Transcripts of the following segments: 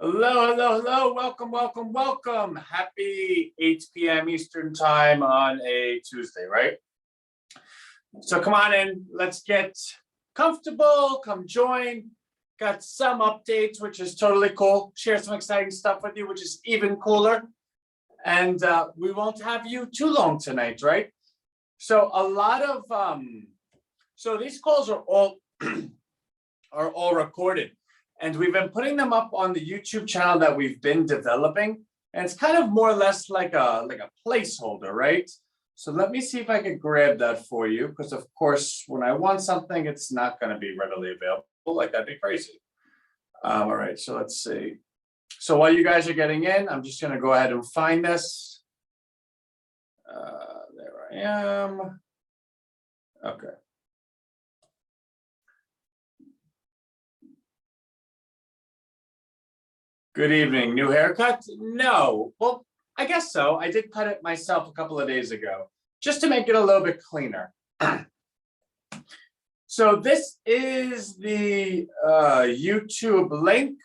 Hello, hello, hello. Welcome, welcome, welcome. Happy 8 p.m. Eastern time on a Tuesday, right? So come on in. Let's get comfortable. Come join. Got some updates, which is totally cool. Share some exciting stuff with you, which is even cooler. And we won't have you too long tonight, right? So a lot of so these calls are all recorded. And we've been putting them up on the YouTube channel that we've been developing. And it's kind of more or less like a placeholder, right? So let me see if I can grab that for you. Because of course, when I want something, it's not going to be readily available. Like that'd be crazy. All right, so let's see. So while you guys are getting in, I'm just going to go ahead and find this. There I am. Okay. Good evening. New haircut? No. Well, I guess so. I did cut it myself a couple of days ago, just to make it a little bit cleaner. So this is the YouTube link.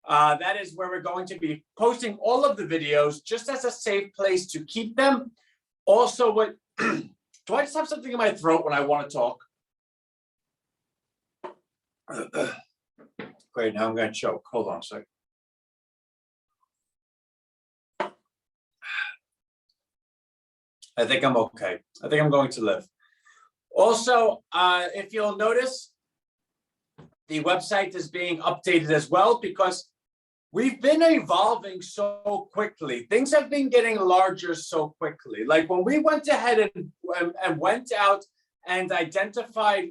That is where we're going to be posting all of the videos, just as a safe place to keep them. Also, what do I just have something in my throat when I want to talk? Great, now I'm going to choke. Hold on a second. I think I'm okay. I think I'm going to live. Also, if you'll notice, the website is being updated as well because we've been evolving so quickly. Things have been getting larger so quickly. Like when we went ahead and went out and identified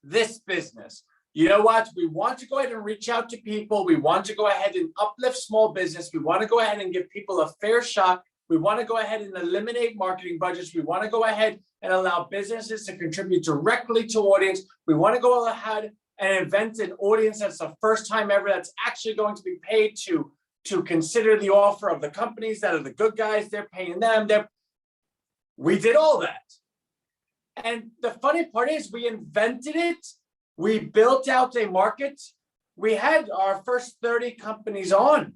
this business, you know what? We want to go ahead and reach out to people. We want to go ahead and uplift small business. We want to go ahead and give people a fair shot. We want to go ahead and eliminate marketing budgets. We want to go ahead and allow businesses to contribute directly to audience. We want to go ahead and invent an audience that's the first time ever that's actually going to be paid to consider the offer of the companies that are the good guys. They're paying them. We did all that. And the funny part is we invented it. We built out a market. We had our first 30 companies on.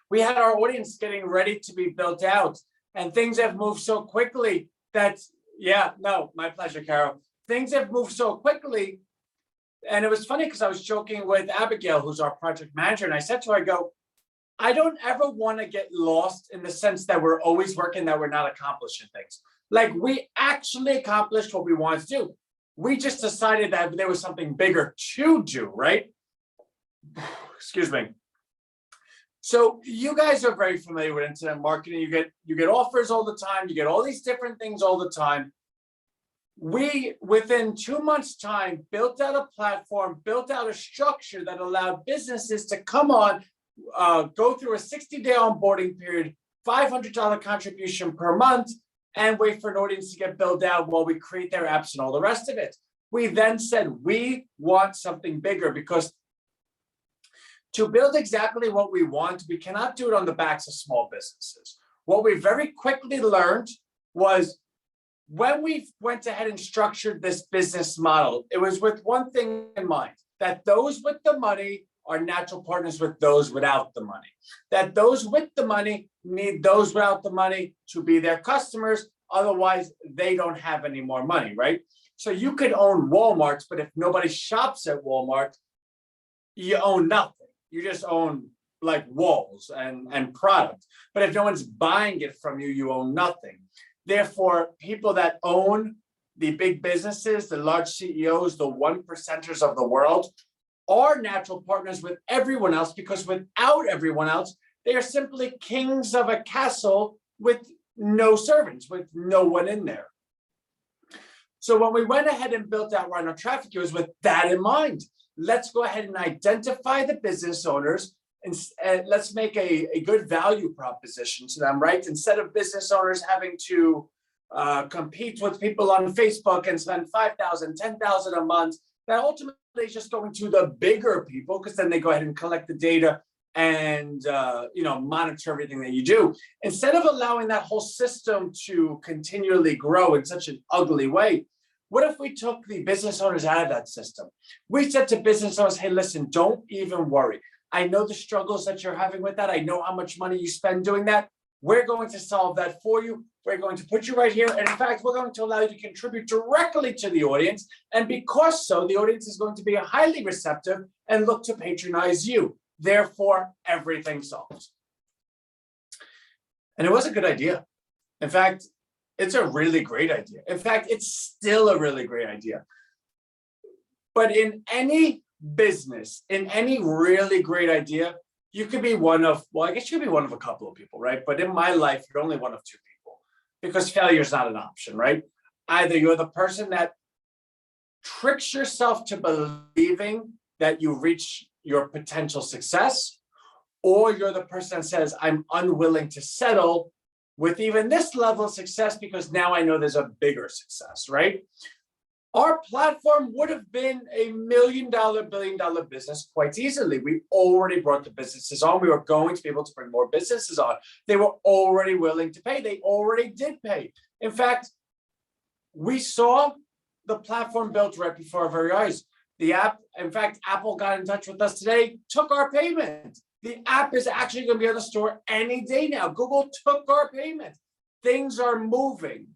We had our audience getting ready to be built out, and things have moved so quickly that, yeah, no, my pleasure, Carol. Things have moved so quickly. And it was funny because I was joking with Abigail, who's our project manager. And I said to her, I go, I don't ever want to get lost in the sense that we're always working, that we're not accomplishing things. Like we actually accomplished what we wanted to do. We just decided that there was something bigger to do, right? Excuse me. So you guys are very familiar with internet marketing. You get offers all the time. You get all these different things all the time. We, within 2 months' time, built out a platform, built out a structure that allowed businesses to come on, go through a 60-day onboarding period, $500 contribution per month, and wait for an audience to get built out while we create their apps and all the rest of it. We then said, we want something bigger because to build exactly what we want, we cannot do it on the backs of small businesses. What we very quickly learned was when we went ahead and structured this business model, it was with one thing in mind, that those with the money are natural partners with those without the money. That those with the money need those without the money to be their customers. Otherwise, they don't have any more money, right? So you could own Walmart, but if nobody shops at Walmart, you own nothing. You just own like walls and product. But if no one's buying it from you, you own nothing. Therefore, people that own the big businesses, the large CEOs, the 1%ers of the world are natural partners with everyone else because without everyone else, they are simply kings of a castle with no servants, with no one in there. So when we went ahead and built out Rhino Traffic, it was with that in mind. Let's go ahead and identify the business owners and let's make a good value proposition to them, right? Instead of business owners having to compete with people on Facebook and spend $5,000, $10,000 a month, that ultimately is just going to the bigger people because then they go ahead and collect the data and monitor everything that you do. Instead of allowing that whole system to continually grow in such an ugly way, what if we took the business owners out of that system? We said to business owners, hey, listen, don't even worry. I know the struggles that you're having with that. I know how much money you spend doing that. We're going to solve that for you. We're going to put you right here. And in fact, we're going to allow you to contribute directly to the audience. And because so, the audience is going to be highly receptive and look to patronize you. Therefore, everything solved. And it was a good idea. In fact, it's a really great idea. In fact, it's still a really great idea. But in any business, in any really great idea, you could be one of, well, I guess you could be one of a couple of people, right? But in my life, you're only one of two people because failure is not an option, right? Either you're the person that tricks yourself to believing that you reach your potential success, or you're the person that says, I'm unwilling to settle with even this level of success because now I know there's a bigger success, right? Our platform would have been a $1 million, $1 billion business quite easily. We already brought the businesses on. We were going to be able to bring more businesses on. They were already willing to pay. They already did pay. In fact, we saw the platform built right before our very eyes. The app, in fact, Apple got in touch with us today, took our payment. The app is actually going to be on the store any day now. Google took our payment. Things are moving.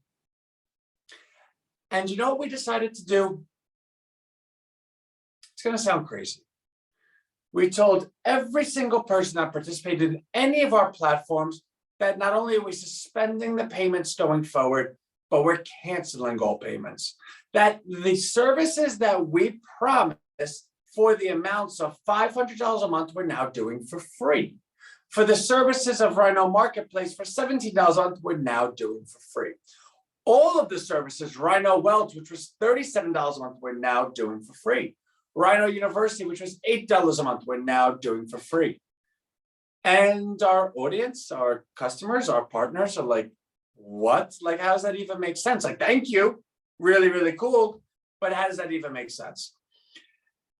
And you know what we decided to do? It's going to sound crazy. We told every single person that participated in any of our platforms that not only are we suspending the payments going forward, but we're canceling all payments. That the services that we promised for the amounts of $500 a month, we're now doing for free. For the services of Rhino Marketplace for $17 a month, we're now doing for free. All of the services, Rhino Wealth, which was $37 a month, we're now doing for free. Rhino University, which was $8 a month, we're now doing for free. And our audience, our customers, our partners are like, what? Like, how does that even make sense? Like, thank you. Really, really cool. But how does that even make sense?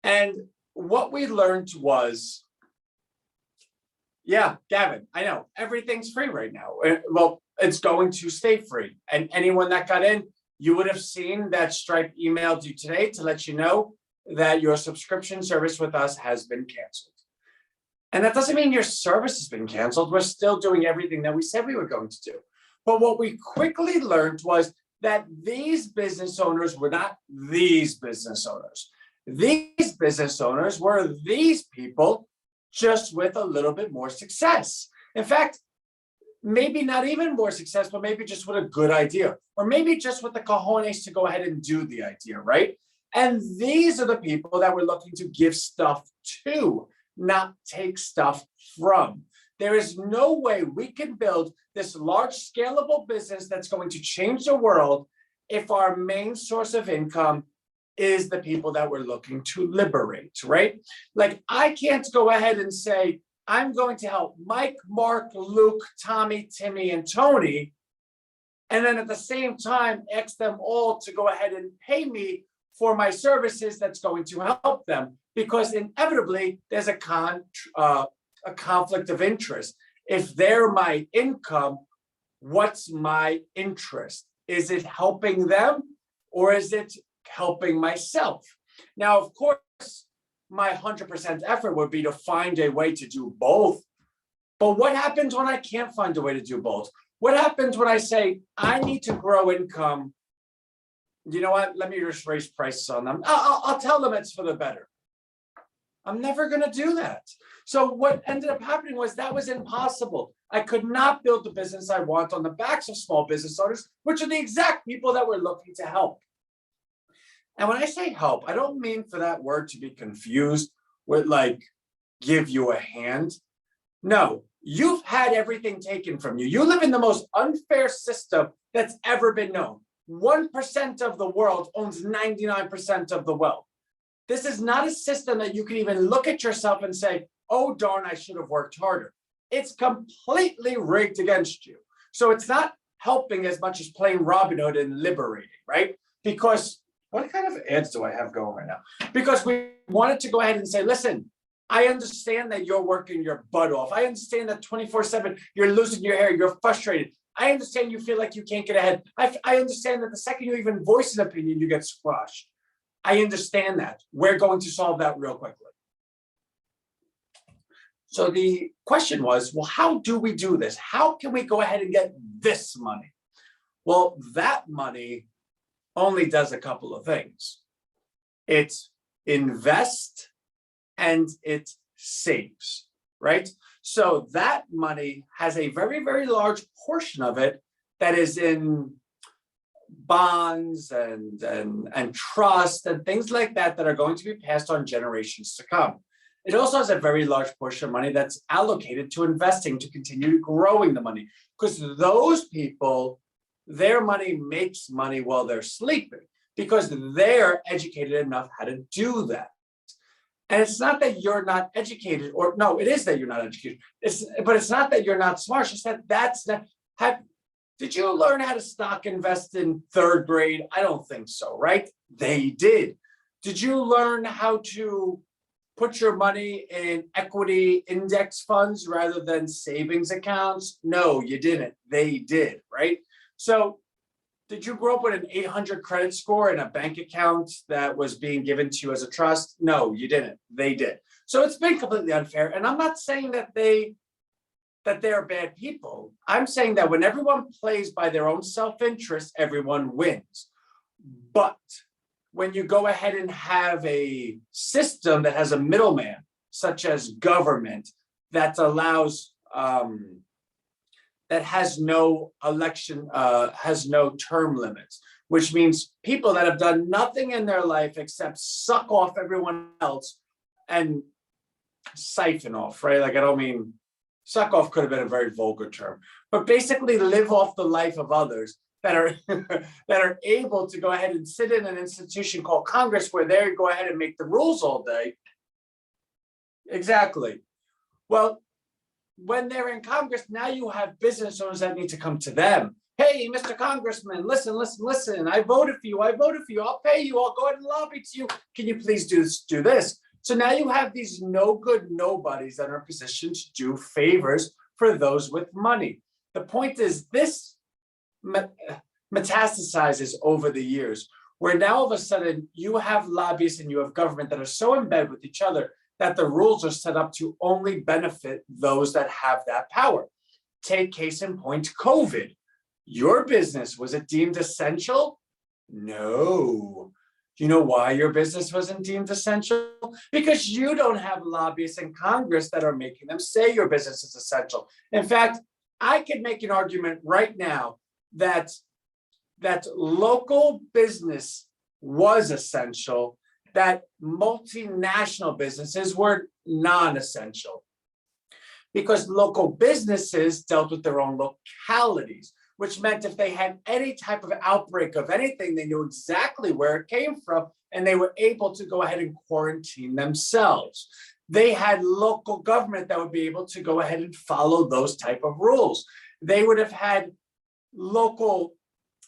And what we learned was, yeah, Gavin, I know everything's free right now. Well, it's going to stay free. And anyone that got in, you would have seen that Stripe emailed you today to let you know that your subscription service with us has been canceled. And that doesn't mean your service has been canceled. We're still doing everything that we said we were going to do. But what we quickly learned was that these business owners were not these business owners. These business owners were these people just with a little bit more success. In fact, maybe not even more success, but maybe just with a good idea, or maybe just with the cojones to go ahead and do the idea, right? And these are the people that we're looking to give stuff to, not take stuff from. There is no way we can build this large scalable business that's going to change the world if our main source of income is the people that we're looking to liberate, right? Like, I can't go ahead and say, I'm going to help Mike, Mark, Luke, Tommy, Timmy, and Tony, and then at the same time, ask them all to go ahead and pay me for my services that's going to help them, because inevitably there's a conflict of interest. If they're my income, what's my interest? Is it helping them or is it helping myself? Now, of course, my 100% effort would be to find a way to do both. But what happens when I can't find a way to do both? What happens when I say, I need to grow income? You know what? Let me just raise prices on them. I'll tell them it's for the better. I'm never going to do that. So what ended up happening was that was impossible. I could not build the business I want on the backs of small business owners, which are the exact people that we're looking to help. And when I say help, I don't mean for that word to be confused with like, give you a hand. No, you've had everything taken from you. You live in the most unfair system that's ever been known. 1% of the world owns 99% of the wealth. This is not a system that you can even look at yourself and say, oh, darn, I should have worked harder. It's completely rigged against you. So it's not helping as much as playing Robin Hood and liberating, right? Because what kind of ads do I have going right now? Because we wanted to go ahead and say, listen, I understand that you're working your butt off. I understand that 24/7, you're losing your hair, you're frustrated. I understand you feel like you can't get ahead. I understand that the second you even voice an opinion, you get squashed. I understand that. We're going to solve that real quickly. So the question was, well, how do we do this? How can we go ahead and get this money? Well, that money only does a couple of things. It invests and it saves, right? So that money has a very, very large portion of it that is in bonds and trust and things like that that are going to be passed on generations to come. It also has a very large portion of money that's allocated to investing to continue growing the money, because those people, their money makes money while they're sleeping because they're educated enough how to do that. And it's not that you're not educated, or no, it is that you're not educated. But it's not that you're not smart. It's just that that's not. Did you learn how to stock invest in third grade? I don't think so, right? They did. Did you learn how to put your money in equity index funds rather than savings accounts? No, you didn't. They did, right? So did you grow up with an 800 credit score and a bank account that was being given to you as a trust? No, you didn't. They did. So it's been completely unfair. And I'm not saying that they're bad people. I'm saying that when everyone plays by their own self-interest, everyone wins. But when you go ahead and have a system that has a middleman, such as government, that allows that has no election, has no term limits, which means people that have done nothing in their life except suck off everyone else and siphon off, right? Like, I don't mean, suck off could have been a very vulgar term, but basically live off the life of others that are that are able to go ahead and sit in an institution called Congress where they go ahead and make the rules all day. Exactly. Well, when they're in Congress, now you have business owners that need to come to them. Hey, Mr. Congressman, listen. I voted for you. I'll pay you. I'll go ahead and lobby to you. Can you please do this? So now you have these no good nobodies that are in position to do favors for those with money. The point is, this metastasizes over the years, where now all of a sudden you have lobbyists and you have government that are so embedded with each other that the rules are set up to only benefit those that have that power. Take case in point, COVID. Your business, was it deemed essential? No. Do you know why your business wasn't deemed essential? Because you don't have lobbyists in Congress that are making them say your business is essential. In fact, I could make an argument right now that local business was essential, that multinational businesses were non-essential, because local businesses dealt with their own localities, which meant if they had any type of outbreak of anything, they knew exactly where it came from, and they were able to go ahead and quarantine themselves. They had local government that would be able to go ahead and follow those type of rules. They would have had local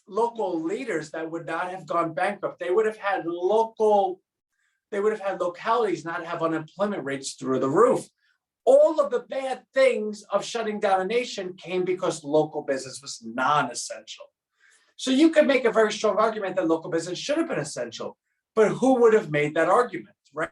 leaders that would not have gone bankrupt. They would have had localities not have unemployment rates through the roof. All of the bad things of shutting down a nation came because local business was non-essential. So you could make a very strong argument that local business should have been essential, but who would have made that argument, right?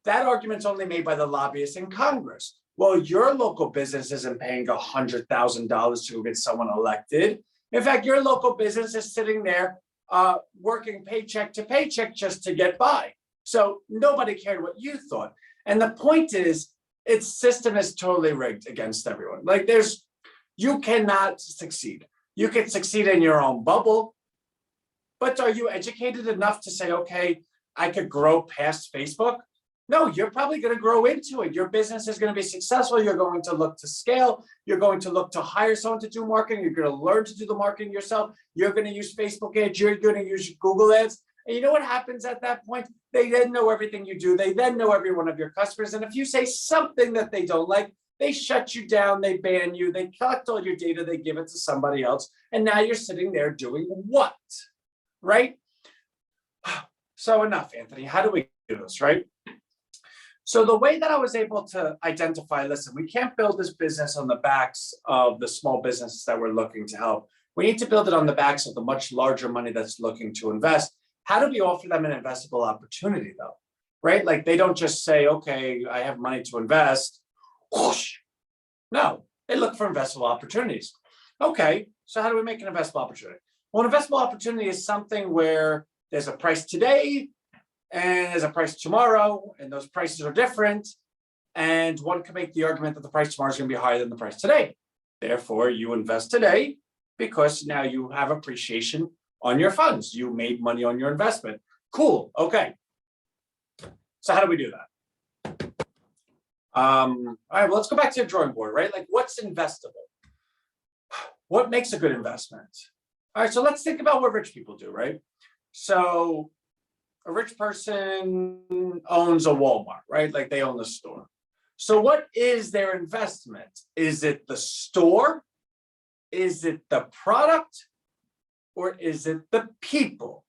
That argument's only made by the lobbyists in Congress. Well, your local business isn't paying $100,000 to get someone elected. In fact, your local business is sitting there working paycheck to paycheck just to get by. So nobody cared what you thought. And the point is, its system is totally rigged against everyone. Like, you cannot succeed. You can succeed in your own bubble, but are you educated enough to say, okay, I could grow past Facebook? No, you're probably going to grow into it. Your business is going to be successful. You're going to look to scale. You're going to look to hire someone to do marketing. You're going to learn to do the marketing yourself. You're going to use Facebook ads. You're going to use Google ads. And you know what happens at that point? They then know everything you do. They then know every one of your customers. And if you say something that they don't like, they shut you down. They ban you. They collect all your data. They give it to somebody else. And now you're sitting there doing what? Right? So enough, Anthony. How do we do this, right? So the way that I was able to identify, listen, we can't build this business on the backs of the small businesses that we're looking to help. We need to build it on the backs of the much larger money that's looking to invest. How do we offer them an investable opportunity, though? right? Like they don't just say, okay, I have money to invest. Whoosh. No, they look for investable opportunities. Okay, so how do we make an investable opportunity? Well, an investable opportunity is something where there's a price today and there's a price tomorrow, and those prices are different. And one can make the argument that the price tomorrow is going to be higher than the price today. Therefore, you invest today because now you have appreciation on your funds. You made money on your investment. Cool. Okay. So how do we do that? All right, well, let's go back to the drawing board, right? Like what's investable? What makes a good investment? All right, so let's think about what rich people do, right? So a rich person owns a Walmart, right? Like they own the store. So what is their investment? Is it the store? Is it the product? Or is it the people?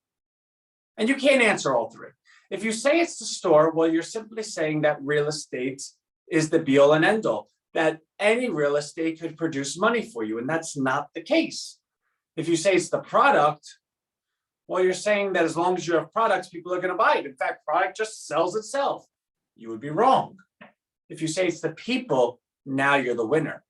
And you can't answer all three. If you say it's the store, well, you're simply saying that real estate is the be all and end all, that any real estate could produce money for you, and that's not the case. If you say it's the product, well, you're saying that as long as you have products, people are going to buy it. In fact, product just sells itself. You would be wrong. If you say it's the people, now you're the winner,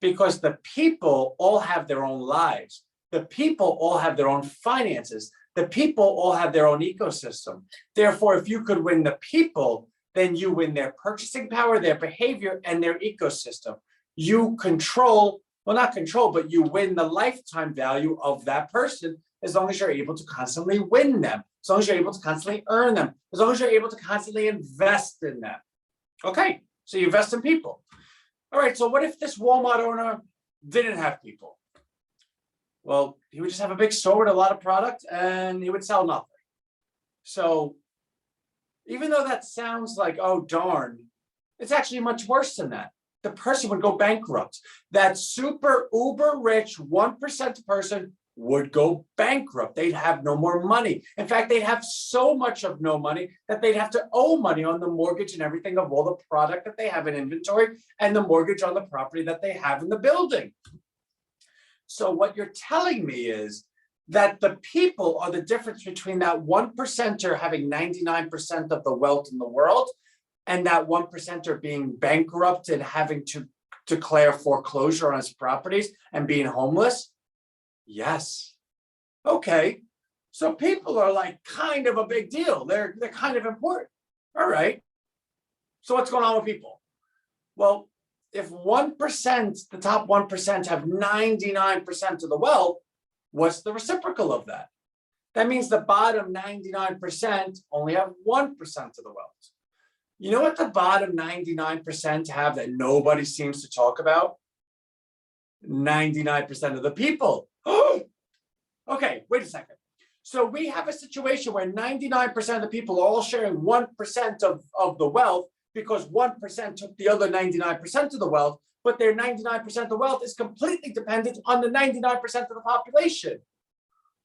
because the people all have their own lives. The people all have their own finances. The people all have their own ecosystem. Therefore, if you could win the people, then you win their purchasing power, their behavior, and their ecosystem. You control, well, not control, but you win the lifetime value of that person as long as you're able to constantly win them, as long as you're able to constantly earn them, as long as you're able to constantly invest in them. Okay, so you invest in people. All right, so what if this Walmart owner didn't have people? Well, he would just have a big store with a lot of product and he would sell nothing. So even though that sounds like, oh, darn, it's actually much worse than that. The person would go bankrupt. That super uber rich 1% person would go bankrupt. They'd have no more money. In fact, they'd have so much of no money that they'd have to owe money on the mortgage and everything of all the product that they have in inventory and the mortgage on the property that they have in the building. So what you're telling me is that the people are the difference between that 1%er having 99% of the wealth in the world and that 1%er being bankrupt and having to declare foreclosure on his properties and being homeless? Yes. Okay. So people are like kind of a big deal. They're kind of important. All right. So what's going on with people? Well, if 1%, the top 1% have 99% of the wealth, what's the reciprocal of that? That means the bottom 99% only have 1% of the wealth. You know what the bottom 99% have that nobody seems to talk about? 99% of the people. Okay, wait a second. So we have a situation where 99% of the people are all sharing 1% of the wealth because 1% took the other 99% of the wealth, but their 99% of the wealth is completely dependent on the 99% of the population.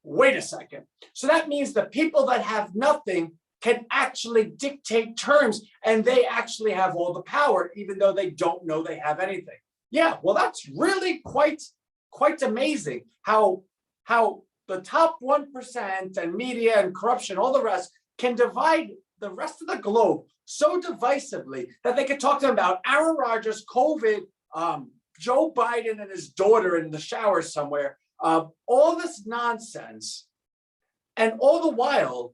Wait a second. So that means the people that have nothing can actually dictate terms and they actually have all the power, even though they don't know they have anything. Yeah, well, that's really quite amazing how the top 1% and media and corruption, all the rest, can divide the rest of the globe so divisively that they could talk to them about Aaron Rodgers, COVID, Joe Biden and his daughter in the shower somewhere, all this nonsense. And all the while,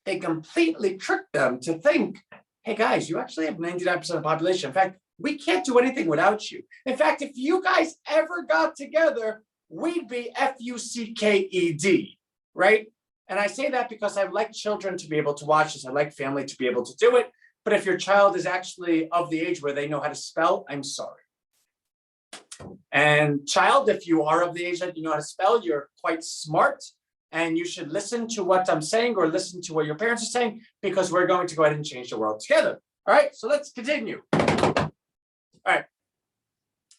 they completely tricked them to think, hey guys, you actually have 99% of the population. In fact, we can't do anything without you. In fact, if you guys ever got together, we'd be FUCKED, right? And I say that because I like children to be able to watch this. I like family to be able to do it. But if your child is actually of the age where they know how to spell, I'm sorry. And child, if you are of the age that you know how to spell, you're quite smart. And you should listen to what I'm saying or listen to what your parents are saying, because we're going to go ahead and change the world together. All right, so let's continue. All right.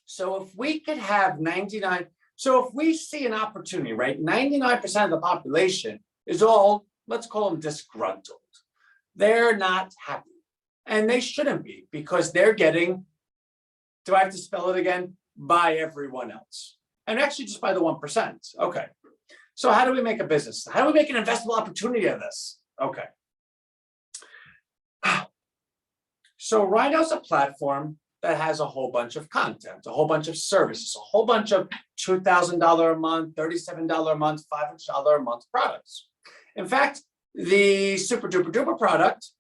So if we could have 99, so if we see an opportunity, right, 99% of the population is all, let's call them disgruntled. They're not happy. And they shouldn't be, because they're getting, do I have to spell it again? By everyone else. And actually just by the 1%. Okay. So how do we make a business? How do we make an investable opportunity of this? Okay. So Rhino's a platform that has a whole bunch of content, a whole bunch of services, a whole bunch of $2,000 a month, $37 a month, $500 a month products. In fact, the super duper duper product,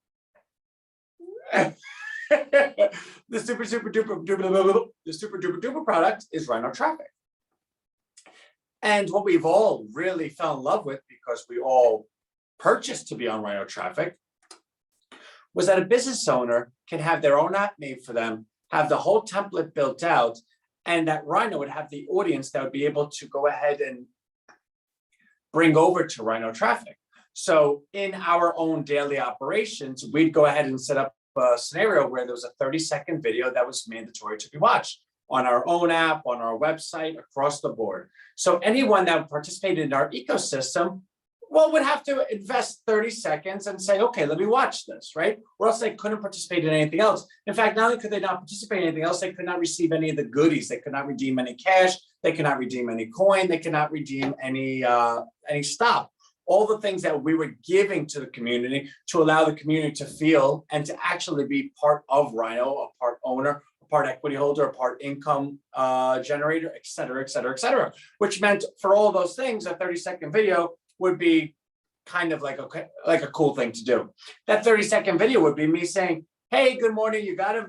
the super duper duper product is Rhino Traffic. And what we've all really fell in love with, because we all purchased to be on Rhino Traffic, was that a business owner can have their own app made for them, have the whole template built out, and that Rhino would have the audience that would be able to go ahead and bring over to Rhino Traffic. So in our own daily operations, we'd go ahead and set up a scenario where there was a 30-second video that was mandatory to be watched on our own app, on our website, across the board. So anyone that participated in our ecosystem, well, would have to invest 30 seconds and say, okay, let me watch this, right? Or else they couldn't participate in anything else. In fact, not only could they not participate in anything else, they could not receive any of the goodies. They could not redeem any cash. They could not redeem any coin. They could not redeem any stock. All the things that we were giving to the community to allow the community to feel and to actually be part of Rhino, a part owner, a part equity holder, a part income generator, et cetera, et cetera, et cetera. Which meant for all those things, a 30-second video would be kind of like a cool thing to do. That 30-second video would be me saying, hey, good morning, you gotta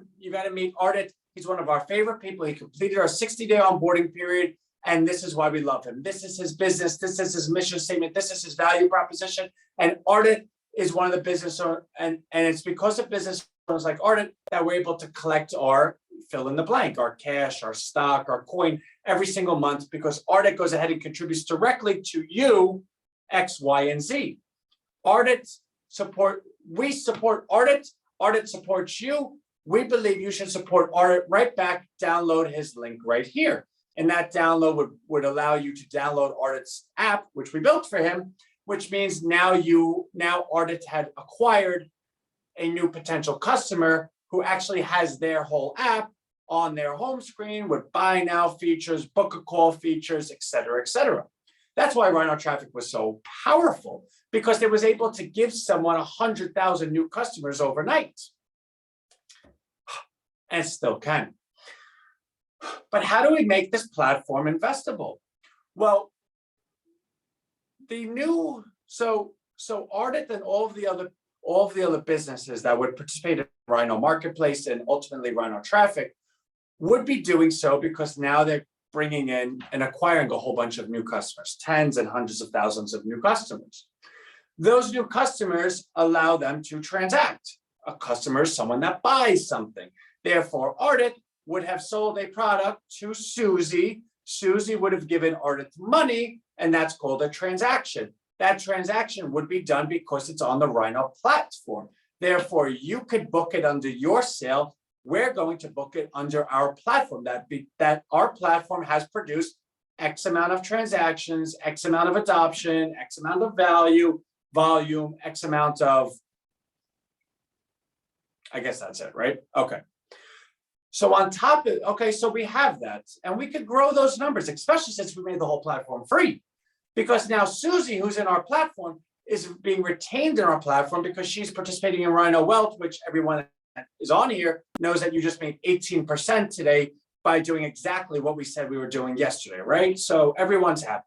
meet Ardit. He's one of our favorite people. He completed our 60-day onboarding period. And this is why we love him. This is his business. This is his mission statement. This is his value proposition. And Ardit is one of the business owners. And it's because of business owners like Ardit that we're able to collect our fill in the blank, our cash, our stock, our coin every single month, because Ardit goes ahead and contributes directly to you, X, Y, and Z. We support Ardit. Ardit supports you. We believe you should support Ardit right back. Download his link right here. And that download would allow you to download Ardit's app, which we built for him, which means now Ardit had acquired a new potential customer who actually has their whole app on their home screen with buy now features, book a call features, et cetera, et cetera. That's why Rhino Traffic was so powerful, because it was able to give someone 100,000 new customers overnight. And still can. But how do we make this platform investable? Well, so Ardit and all of the other businesses that would participate in Rhino Marketplace and ultimately Rhino Traffic would be doing so because now they're bringing in and acquiring a whole bunch of new customers, tens and hundreds of thousands of new customers. Those new customers allow them to transact. A customer is someone that buys something. Therefore, Ardit would have sold a product to Susie. Susie would have given Ardit money, and that's called a transaction. That transaction would be done because it's on the Rhino platform. Therefore, you could book it under your sale. We're going to book it under our platform. That our platform has produced X amount of transactions, X amount of adoption, X amount of volume, X amount of, I guess that's it, right? Okay. So on top of, okay, so we have that, and we could grow those numbers, especially since we made the whole platform free. Because now Susie, who's in our platform, is being retained in our platform because she's participating in Rhino Wealth, which everyone that is on here knows that you just made 18% today by doing exactly what we said we were doing yesterday, right? So everyone's happy.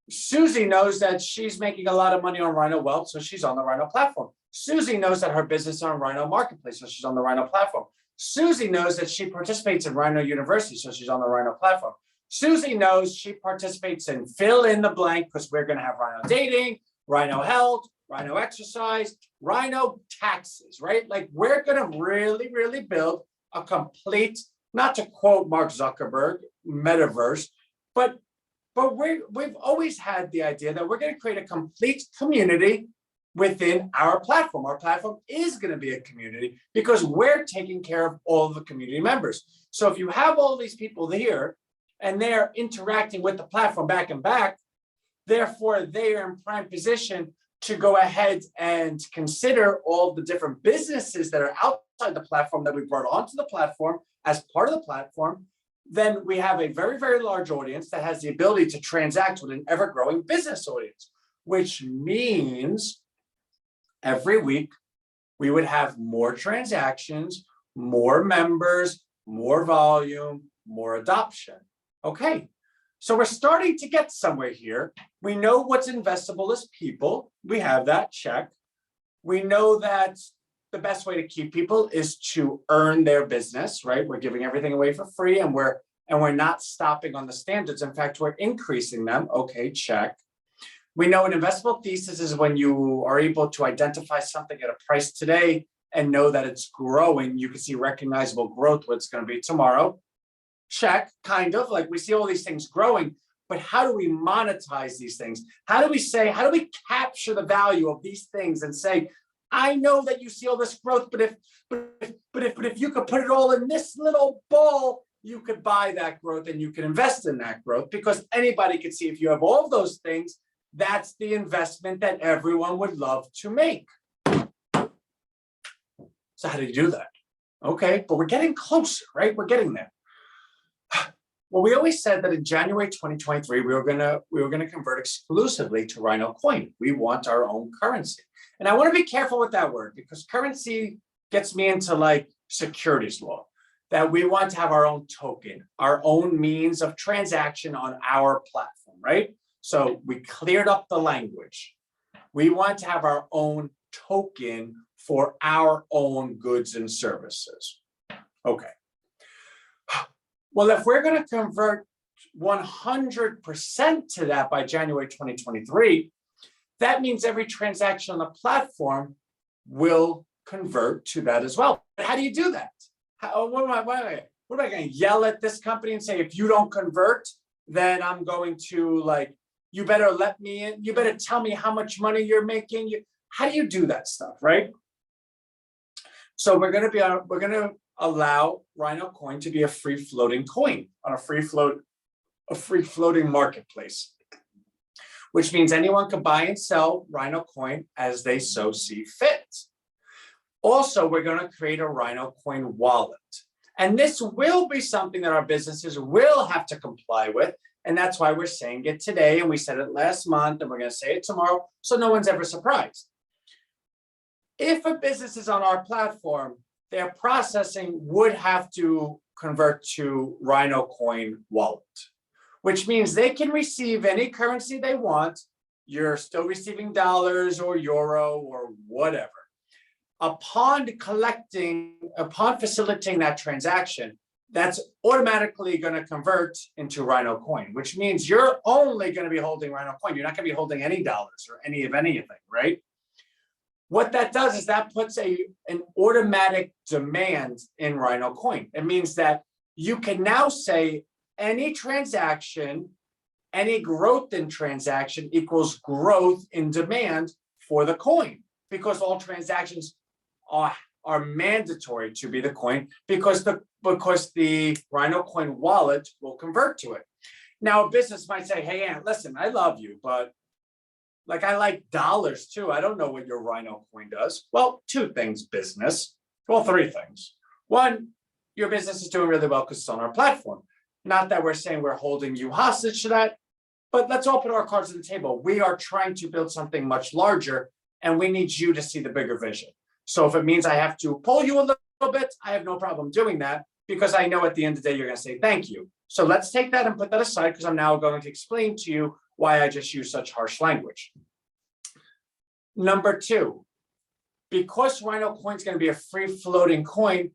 Susie knows that she's making a lot of money on Rhino Wealth, so she's on the Rhino platform. Susie knows that her business is on Rhino Marketplace, so she's on the Rhino platform. Susie knows that she participates in Rhino University, so she's on the Rhino platform. Susie knows she participates in fill in the blank because we're going to have Rhino Dating, Rhino Health, Rhino Exercise, Rhino Taxes, right? Like we're going to really, really build a complete, not to quote Mark Zuckerberg, metaverse, but we've always had the idea that we're going to create a complete community within our platform. Our platform is going to be a community because we're taking care of all of the community members. So if you have all these people here and they're interacting with the platform back and back, therefore they are in prime position to go ahead and consider all the different businesses that are outside the platform that we brought onto the platform as part of the platform. Then we have a very, very large audience that has the ability to transact with an ever-growing business audience, which means every week we would have more transactions, more members, more volume, more adoption. Okay, so we're starting to get somewhere here. We know what's investable as people. We have that, check. We know that the best way to keep people is to earn their business, right? We're giving everything away for free, and we're not stopping on the standards. In fact, we're increasing them. Okay, check. We know an investable thesis is when you are able to identify something at a price today and know that it's growing. You can see recognizable growth, what it's going to be tomorrow. Check, kind of, like we see all these things growing, but how do we monetize these things? How do we capture the value of these things and say, I know that you see all this growth, but if you could put it all in this little ball, you could buy that growth and you can invest in that growth, because anybody could see if you have all of those things, that's the investment that everyone would love to make. So how do you do that? Okay, but we're getting closer, right? We're getting there. Well, we always said that in January 2023, we were gonna convert exclusively to Rhino coin. We want our own currency. And I want to be careful with that word, because currency gets me into like securities law, that we want to have our own token, our own means of transaction on our platform, right? So we cleared up the language. We want to have our own token for our own goods and services. Okay. Well, if we're going to convert 100% to that by January 2023, that means every transaction on the platform will convert to that as well. But how do you do that? What am I going to yell at this company and say, if you don't convert, then I'm going to, like, you better let me in, you better tell me how much money you're making. How do you do that stuff, right? So we're going to allow Rhino coin to be a free floating coin on a free floating marketplace, which means anyone can buy and sell Rhino coin as they so see fit. Also, we're going to create a Rhino coin wallet. And this will be something that our businesses will have to comply with. And that's why we're saying it today. And we said it last month, and we're going to say it tomorrow, so no one's ever surprised. If a business is on our platform, their processing would have to convert to Rhino coin wallet, which means they can receive any currency they want. You're still receiving dollars or euro or whatever. Upon facilitating that transaction, that's automatically going to convert into Rhino coin, which means you're only going to be holding Rhino coin. You're not going to be holding any dollars or any of anything, right? What that does is that puts an automatic demand in Rhino coin. It means that you can now say any transaction, any growth in transaction equals growth in demand for the coin, because all transactions are mandatory to be the coin, because the Rhino coin wallet will convert to it. Now, a business might say, hey, Ant, listen, I love you, but like, I like dollars too. I don't know what your Rhino coin does. Well, two things, business. Well, three things. One, your business is doing really well because it's on our platform. Not that we're saying we're holding you hostage to that, but let's all put our cards on the table. We are trying to build something much larger, and we need you to see the bigger vision. So if it means I have to pull you a little bit, I have no problem doing that, because I know at the end of the day, you're going to say thank you. So let's take that and put that aside, because I'm now going to explain to you why I just use such harsh language. Number two, because Rhino coin is going to be a free floating coin,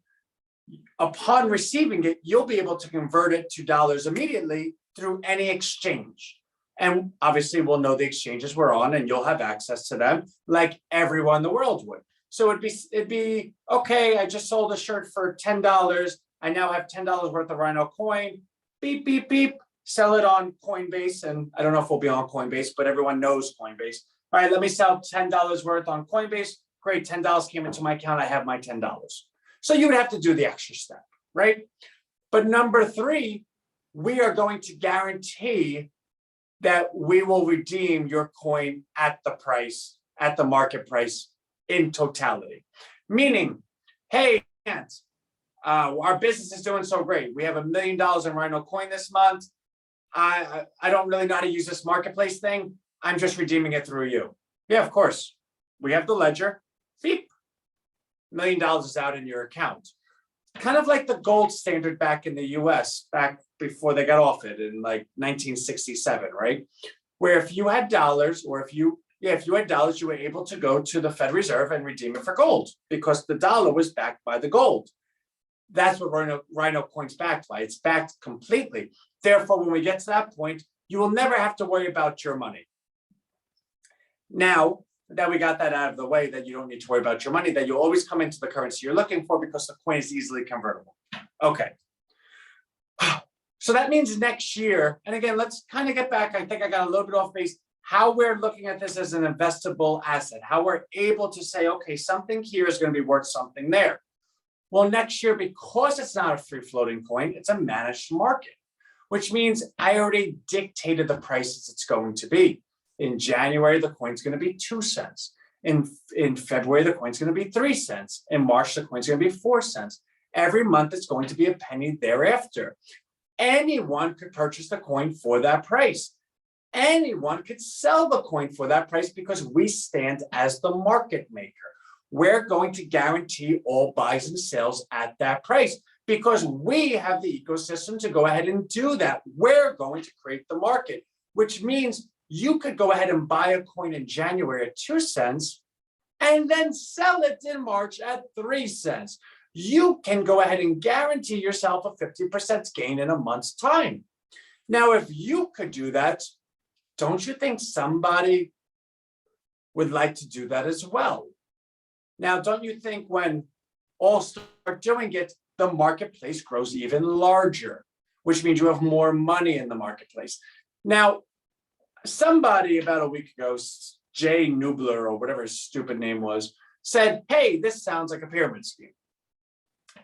upon receiving it, you'll be able to convert it to dollars immediately through any exchange. And obviously we'll know the exchanges we're on, and you'll have access to them like everyone in the world would. So it'd be okay, I just sold a shirt for $10. I now have $10 worth of Rhino coin. Beep, beep, beep. Sell it on Coinbase. And I don't know if we'll be on Coinbase, but everyone knows Coinbase. All right, let me sell $10 worth on Coinbase. Great, $10 came into my account. I have my $10. So you would have to do the extra step, right? But number three, we are going to guarantee that we will redeem your coin at the price, at the market price in totality. Meaning, hey, Ant, our business is doing so great. We have $1 million in Rhino coin this month. I don't really know how to use this marketplace thing. I'm just redeeming it through you. Yeah, of course. We have the ledger. Beep. $1 million is out in your account. kind of like the gold standard back in the US, back before they got off it in like 1967, right? Where if you had dollars, or if you had dollars, you were able to go to the Fed Reserve and redeem it for gold because the dollar was backed by the gold. That's what Rhino coin's backed by. It's backed completely. Therefore, when we get to that point, you will never have to worry about your money. Now that we got that out of the way, that you don't need to worry about your money, that you'll always come into the currency you're looking for because the coin is easily convertible. Okay. So that means next year, and again, let's kind of get back. I think I got a little bit off base. How we're looking at this as an investable asset, how we're able to say, okay, something here is going to be worth something there. Well, next year, because it's not a free floating coin, it's a managed market, which means I already dictated the prices it's going to be. In January, the coin's going to be 2 cents. In February, the coin's going to be 3 cents. In March, the coin's going to be 4 cents. Every month, it's going to be a penny thereafter. Anyone could purchase the coin for that price. Anyone could sell the coin for that price because we stand as the market maker. We're going to guarantee all buys and sales at that price because we have the ecosystem to go ahead and do that. We're going to create the market, which means you could go ahead and buy a coin in January at 2 cents and then sell it in March at 3 cents. You can go ahead and guarantee yourself a 50% gain in a month's time. Now, if you could do that, don't you think somebody would like to do that as well? Now, don't you think when all start doing it, the marketplace grows even larger, which means you have more money in the marketplace. Now, somebody about a week ago, Jay Nubler or whatever his stupid name was, said, hey, this sounds like a pyramid scheme.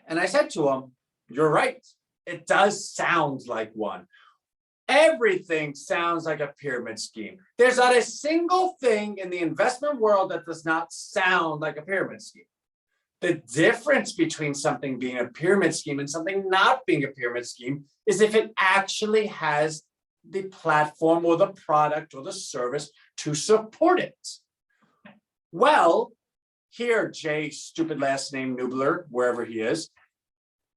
And I said to him, you're right. It does sound like one. Everything sounds like a pyramid scheme. There's not a single thing in the investment world that does not sound like a pyramid scheme. The difference between something being a pyramid scheme and something not being a pyramid scheme is if it actually has the platform or the product or the service to support it. Well, here, Jay, stupid last name Nubler, wherever he is,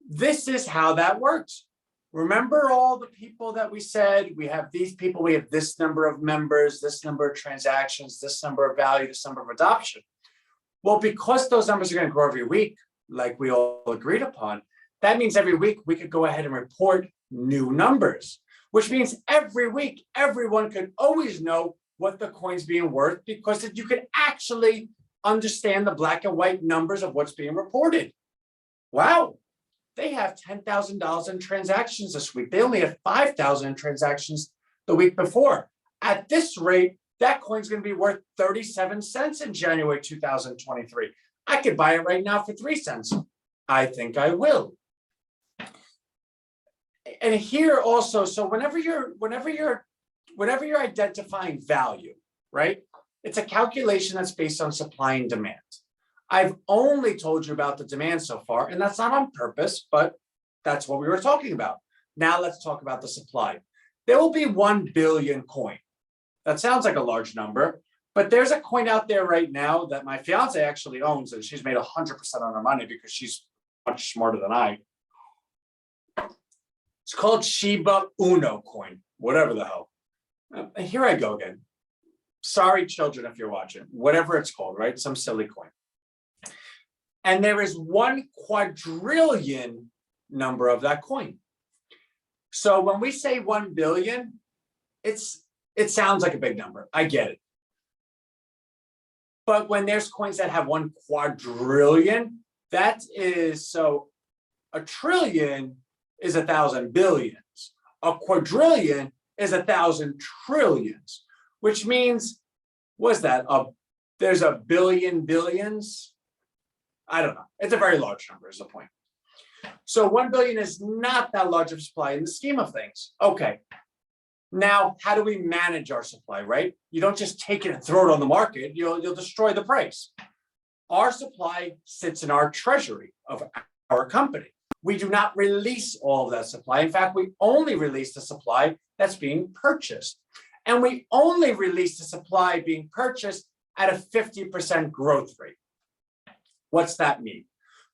this is how that works. Remember all the people that we said, we have these people, we have this number of members, this number of transactions, this number of value, this number of adoption. Well, because those numbers are going to grow every week, like we all agreed upon, that means every week we could go ahead and report new numbers, which means every week, everyone could always know what the coin's being worth because you could actually understand the black and white numbers of what's being reported. Wow. They have $10,000 in transactions this week. They only had 5,000 in transactions the week before. At this rate, that coin's going to be worth 37 cents in January 2023. I could buy it right now for 3 cents. I think I will. And here also, so whenever you're identifying value, right? It's a calculation that's based on supply and demand. I've only told you about the demand so far, and that's not on purpose, but that's what we were talking about. Now let's talk about the supply. There will be 1 billion coin. That sounds like a large number, but there's a coin out there right now that my fiance actually owns, and she's made 100% on her money because she's much smarter than I. It's called Shiba Uno coin, whatever the hell. Here I go again. Sorry, children, if you're watching, whatever it's called, right? Some silly coin. And there is 1 quadrillion number of that coin. So when we say 1 billion, it sounds like a big number. I get it. But when there's coins that have 1 quadrillion, that is, so a trillion is 1,000 billions. A quadrillion is 1,000 trillions, which means, what's that? There's a billion billions. I don't know. It's a very large number is the point. So 1 billion is not that large of supply in the scheme of things. Okay. Now, how do we manage our supply, right? You don't just take it and throw it on the market. You'll destroy the price. Our supply sits in our treasury of our company. We do not release all of that supply. In fact, we only release the supply that's being purchased. And we only release the supply being purchased at a 50% growth rate. What's that mean?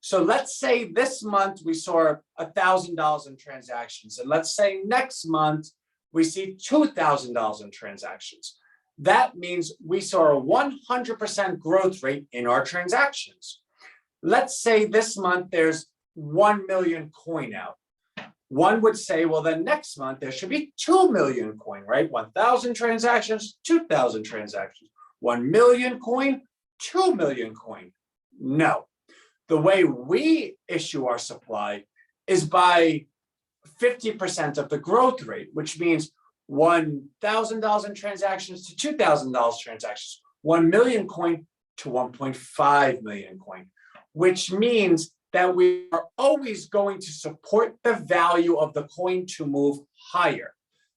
So let's say this month we saw $1,000 in transactions, and let's say next month we see $2,000 in transactions. That means we saw a 100% growth rate in our transactions. Let's say this month there's 1 million coin out. One would say, well, then next month there should be 2 million coin, right? 1,000 transactions, 2,000 transactions. 1 million coin, 2 million coin. No. The way we issue our supply is by 50% of the growth rate, which means $1,000 in transactions to $2,000 transactions, 1 million coin to 1.5 million coin, which means that we are always going to support the value of the coin to move higher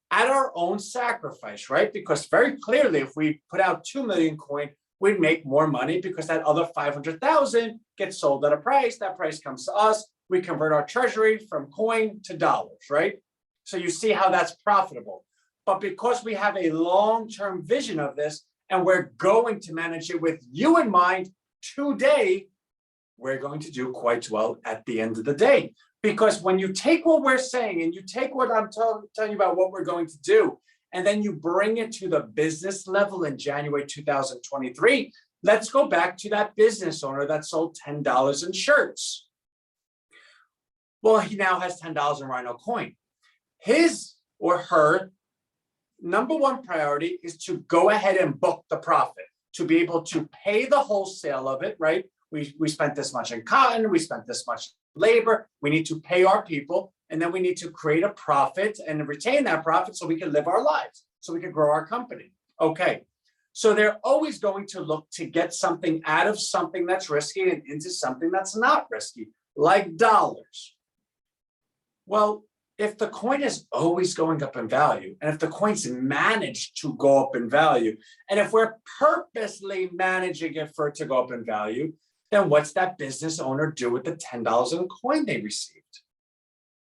at our own sacrifice, right? Because very clearly, if we put out 2 million coin, we'd make more money because that other 500,000 gets sold at a price. That price comes to us. We convert our treasury from coin to dollars, right? So you see how that's profitable. But because we have a long-term vision of this and we're going to manage it with you in mind today, we're going to do quite well at the end of the day. Because when you take what we're saying and you take what I'm telling you about what we're going to do, and then you bring it to the business level in January 2023, let's go back to that business owner that sold $10 in shirts. Well, he now has $10 in Rhino coin. His or her number one priority is to go ahead and book the profit, to be able to pay the wholesale of it, right? We spent this much in cotton, we spent this much labor, we need to pay our people, and then we need to create a profit and retain that profit so we can live our lives, so we can grow our company. Okay, so they're always going to look to get something out of something that's risky and into something that's not risky, like dollars. Well, if the coin is always going up in value, and if the coin's managed to go up in value, and if we're purposely managing it for it to go up in value, then what's that business owner do with the $10 in coin they received?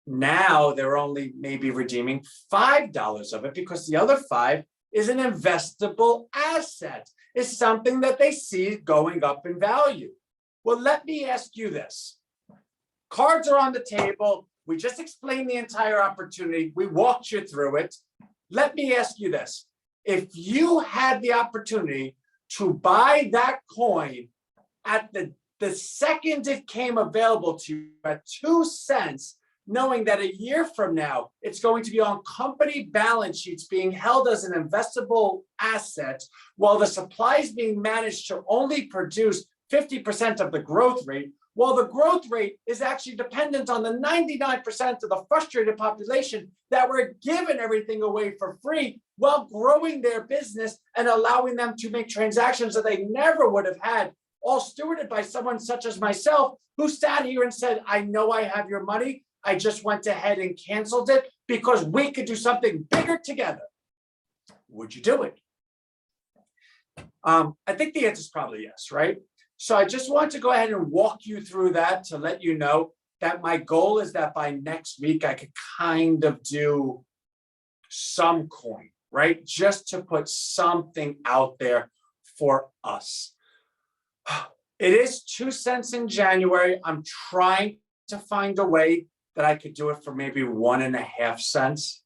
Now they're only maybe redeeming $5 of it because the other $5 is an investable asset, is something that they see going up in value. Well, let me ask you this. Cards are on the table. We just explained the entire opportunity. We walked you through it. Let me ask you this. If you had the opportunity to buy that coin at the second it came available to you at 2 cents, knowing that a year from now, it's going to be on company balance sheets being held as an investable asset, while the supply is being managed to only produce 50% of the growth rate, while the growth rate is actually dependent on the 99% of the frustrated population that were given everything away for free while growing their business and allowing them to make transactions that they never would have had, all stewarded by someone such as myself, who sat here and said, I know I have your money. I just went ahead and canceled it because we could do something bigger together. Would you do it? I think the answer is probably yes, right? So I just want to go ahead and walk you through that to let you know that my goal is that by next week, I could kind of do some coin, right? Just to put something out there for us. It is 2 cents in January. I'm trying to find a way that I could do it for maybe 1.5 cents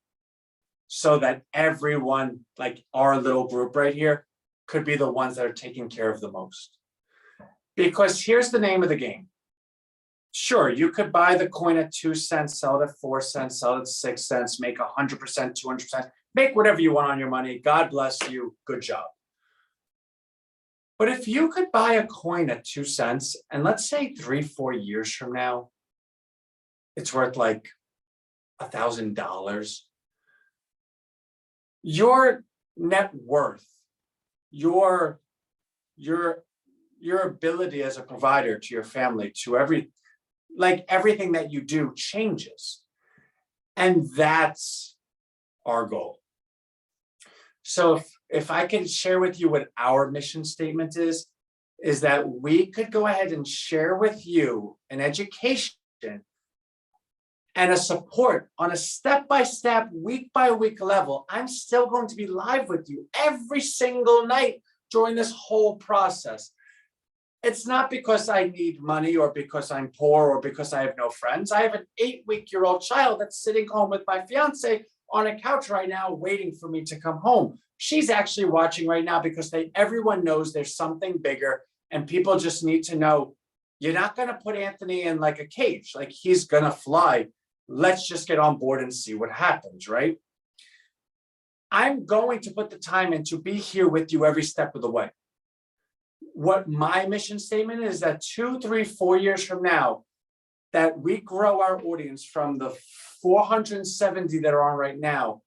so that everyone, like our little group right here, could be the ones that are taking care of the most. Because here's the name of the game. Sure, you could buy the coin at 2 cents, sell it at 4 cents, sell it at 6 cents, make 100%, 200%, make whatever you want on your money. God bless you. Good job. But if you could buy a coin at 2 cents, and let's say 3-4 years from now, it's worth like $1,000, your net worth, your ability as a provider to your family, to everything that you do changes. And that's our goal. So if I can share with you what our mission statement is that we could go ahead and share with you an education and a support on a step-by-step, week-by-week level. I'm still going to be live with you every single night during this whole process. It's not because I need money or because I'm poor or because I have no friends. I have an 8-week-old child that's sitting home with my fiance on a couch right now, waiting for me to come home. She's actually watching right now because everyone knows there's something bigger, and people just need to know you're not going to put Anthony in like a cage, like he's going to fly. Let's just get on board and see what happens, right? I'm going to put the time in to be here with you every step of the way. What my mission statement is that 2, 3, 4 years from now, that we grow our audience from the 470 that are on right now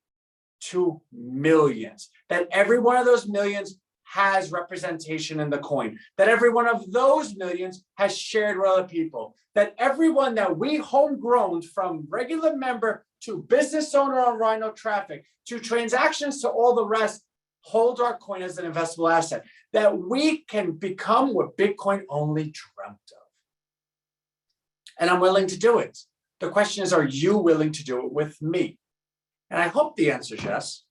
to millions, that every one of those millions has representation in the coin, that every one of those millions has shared with other people, that everyone that we homegrown, from regular member to business owner on Rhino Traffic to transactions to all the rest, hold our coin as an investable asset, that we can become what Bitcoin only dreamt of. And I'm willing to do it. The question is, are you willing to do it with me? And I hope the answer is yes.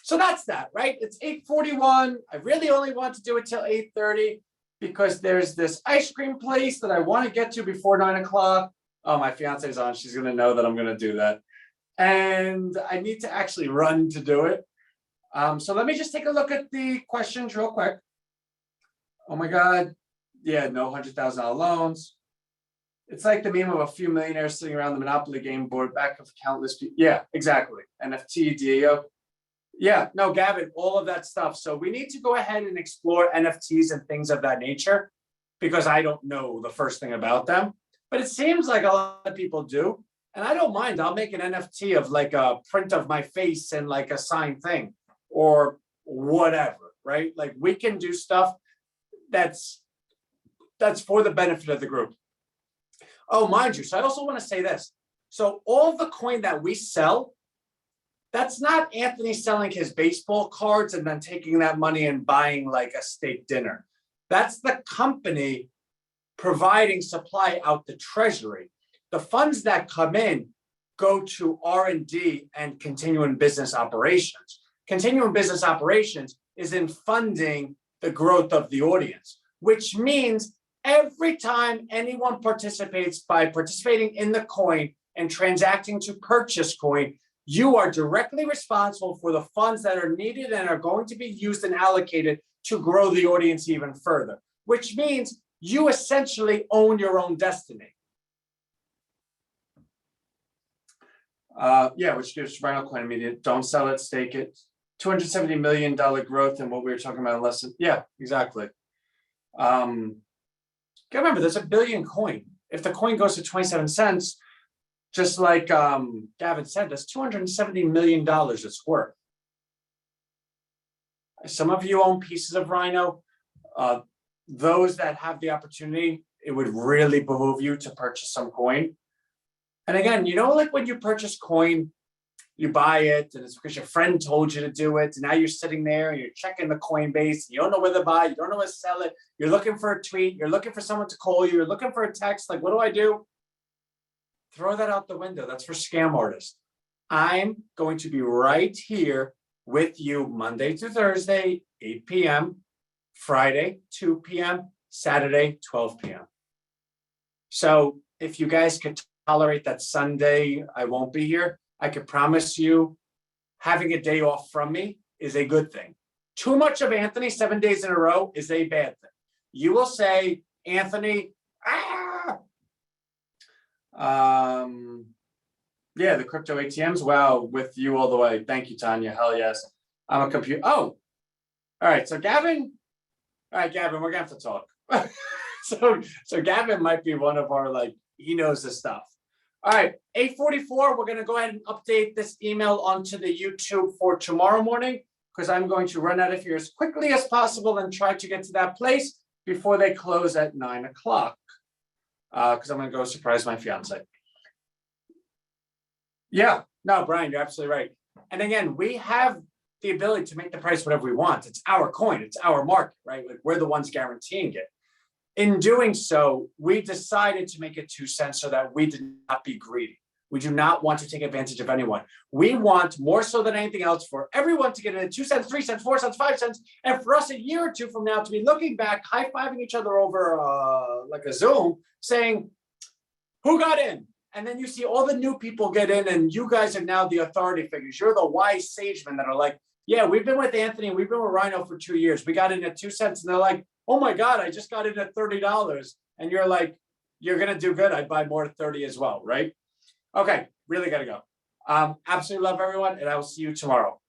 So that's that, right? It's 8:41. I really only want to do it till 8:30 because there's this ice cream place that I want to get to before 9 o'clock. Oh, my fiance's on. She's going to know that I'm going to do that. And I need to actually run to do it. So let me just take a look at the questions real quick. Oh my God. Yeah, no $100,000 loans. It's like the meme of a few millionaires sitting around the Monopoly game board back of countless people. Yeah, exactly. NFT, DAO. Yeah, no, Gavin, all of that stuff. So we need to go ahead and explore NFTs and things of that nature because I don't know the first thing about them. But it seems like a lot of people do. And I don't mind. I'll make an NFT of like a print of my face and like a signed thing or whatever, right? Like we can do stuff that's for the benefit of the group. Oh, mind you, so I also want to say this. So all the coin that we sell, that's not Anthony selling his baseball cards and then taking that money and buying like a steak dinner. That's the company providing supply out the treasury. The funds that come in go to R&D and continuing business operations. Continuing business operations is in funding the growth of the audience, which means every time anyone participates by participating in the coin and transacting to purchase coin, you are directly responsible for the funds that are needed and are going to be used and allocated to grow the audience even further, which means you essentially own your own destiny. Yeah, which gives Rhino Coin immediate. Don't sell it, stake it. $270 million growth in what we were talking about in lesson. Yeah, exactly. Remember, there's a billion coin. If the coin goes to 27 cents, just like Gavin said, that's $270 million it's worth. Some of you own pieces of Rhino. Those that have the opportunity, it would really behoove you to purchase some coin. And again, you know, like when you purchase coin, you buy it and it's because your friend told you to do it. And now you're sitting there and you're checking the Coinbase. And you don't know whether to buy, you don't know whether to sell it. You're looking for a tweet. You're looking for someone to call you. You're looking for a text. Like, what do I do? Throw that out the window. That's for scam artists. I'm going to be right here with you Monday to Thursday, 8 p.m., Friday, 2 p.m., Saturday, 12 p.m. So if you guys could tolerate that Sunday, I won't be here. I can promise you having a day off from me is a good thing. Too much of Anthony 7 days in a row is a bad thing. You will say, Anthony, yeah, the crypto ATMs. Wow, with you all the way. Thank you, Tanya. Hell yes. I'm a computer. Oh, all right. So Gavin, all right, Gavin, we're gonna have to talk. so Gavin might be one of our, like, he knows this stuff. All right, 8:44, we're going to go ahead and update this email onto the YouTube for tomorrow morning because I'm going to run out of here as quickly as possible and try to get to that place before they close at 9 o'clock because I'm going to go surprise my fiance. Yeah, no, Brian, you're absolutely right. And again, we have the ability to make the price whatever we want. It's our coin, it's our market, right? Like we're the ones guaranteeing it. In doing so, we decided to make it 2 cents so that we did not be greedy. We do not want to take advantage of anyone. We want, more so than anything else, for everyone to get in at 2 cents, 3 cents, 4 cents, 5 cents, and for us a year or two from now to be looking back, high-fiving each other over like a Zoom, saying, who got in? And then you see all the new people get in, and you guys are now the authority figures. You're the wise sagemen that are like, yeah, we've been with Anthony, we've been with Rhino for 2 years. We got in at 2 cents, and they're like, oh my God, I just got in at $30. And you're like, you're gonna do good. I'd buy more at 30 as well, right? Okay, really gotta go. Absolutely love everyone, and I will see you tomorrow.